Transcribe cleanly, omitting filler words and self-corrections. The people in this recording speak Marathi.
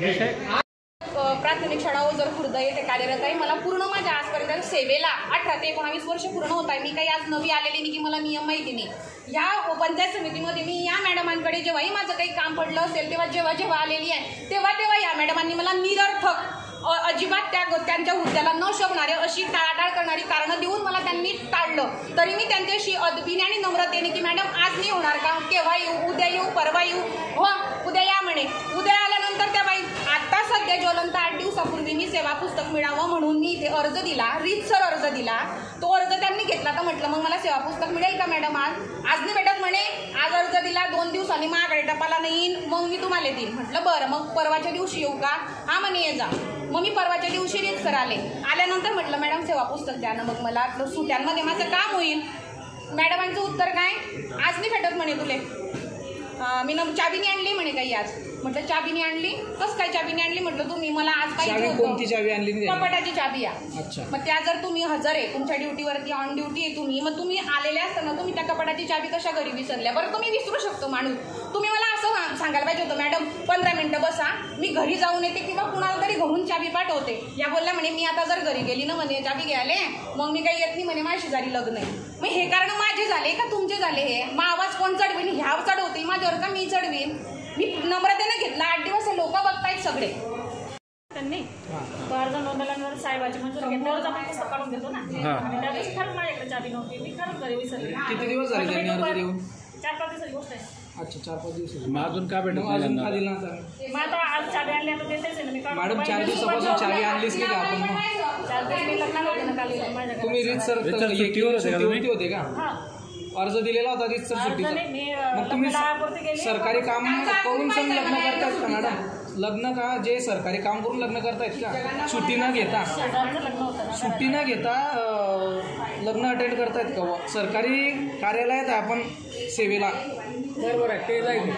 प्राथमिक शाळा ओझर खुर्द येथे कार्यरत आहे। मला पूर्ण माझ्या आजपर्यंत सेवेला 18 ते 19 वर्ष पूर्ण होत आहे। मी काही आज नवी आलेली नाही की मला नियम माहिती नाही। या पंचायत समितीमध्ये मी या मॅडमांकडे जेव्हाही माझं काही काम पडलं असेल तेव्हा जेव्हा आलेली आहे तेव्हा या मॅडमांनी मला निरर्थक अजिबात त्यांच्या हुद्द्याला न शोभणारे अशी टाळाटाळ करणारी कारणं देऊन मला त्यांनी टाळलं। तरी मी त्यांच्याशी अदबीने आणि नम्रतेने की मॅडम आज नाही होणार का, केव्हा येऊ, उद्या येऊ, परवा येऊ, हो उद्या या म्हणे। उद्या आल्यानंतर त्या बाई आता सध्या ज्वलंत 8 दिवसापूर्वी मी सेवा पुस्तक मिळावं म्हणून मी इथे अर्ज दिला, रीतसर अर्ज दिला। तो अर्ज त्यांनी घेतला तर म्हटलं मग मला सेवा पुस्तक मिळेल का मॅडम? आज नाही भेटत म्हणे। आज अर्ज दिला 2 दिवसांनी माझ्याकडे टपाला नाही येईन, मग मी तुम्हाला देईन। म्हटलं बरं मग परवाच्या दिवशी येऊ का? हा म्हणे ये जा। मग मी परवाच्या दिवशी रीतसर आल्यानंतर म्हटलं मॅडम सेवा पुस्तक द्या ना, मग मला सुट्यांमध्ये माझं काम होईल। मॅडमांचं उत्तर काय, आज नाही भेटत म्हणे तुले। मी चाबीने आणली म्हणे काही आज। म्हटलं चाबीने आणली, कसं काय चाबीने आणली? म्हटलं तुम्ही मला आज पाहिजे होतं। कोणती चाबी आणली? कपाटाची चाबी आहे। अच्छा। मग त्या जर तुम्ही हजर आहे, तुमच्या ड्युटीवरती ऑन ड्युटी आहे तुम्ही, मग तुम्ही आलेले असताना तुम्ही त्या कपाटाची चाबी कशा घरी विसरल्या? बरं तुम्ही विसरू शकतो माणूस, तुम्ही मला असं सांगायला पाहिजे होतं मॅडम 15 मिनिटं बसा, मी घरी जाऊन येते किंवा कुणाला तरी घरून चाबी पाठवते। या बोलल्या म्हणे मी आता जर घरी गेली ना म्हणे चाबी घ्यायला, मग मी काही येत नाही म्हणे, माझी शेजारी लग्न आहे। मग हे कारण माझे झाले का तुमचे झाले? हे मग आवाज कोण चढवीन? ह्या चढवते माझ्यावर का मी चढवीन? मी नम्रतेने घेतला। 8 दिवस हे लोक बघतायत सगळे। त्यांनी तो अर्ज नोंदवल्यानंतर साहेबाची मंजूर घेतल्यावरच आपण पुस्तक काढून देतो ना। आणि त्या दिवशी खरंच माझ्याकडे चाबी नव्हती, मी खरंच घरी विसरले। किती दिवस झाले त्यांनी अर्ज देऊन? 4-5 दिवसाची गोष्ट आहे। अच्छा 4-5 दिवस। मग अजून का भेटत नाही? अजून का दिला? मग आता आज चाबी आणली आता देतेच ना मी। मॅडम 4 दिवसापासून चाबी आणलीच नाही का आपण? मग 4 दिवस मी लग्नाला होते ना काल माझ्याकडे। तुम्ही रीतसर सुट्टीवरती होते का? अर्ज दिलेला होता रीतसर सुट्टीचा? मग तुम्ही सरकारी काम करून सण लग्न करतायत का मॅडम? लग्न का जे सरकारी काम करून लग्न करतायत का? सुट्टी न घेता लग्न अटेंड करतायत का? सरकारी कार्यालयात आपण सेवेला? बरोबर आहे, ते जाईल।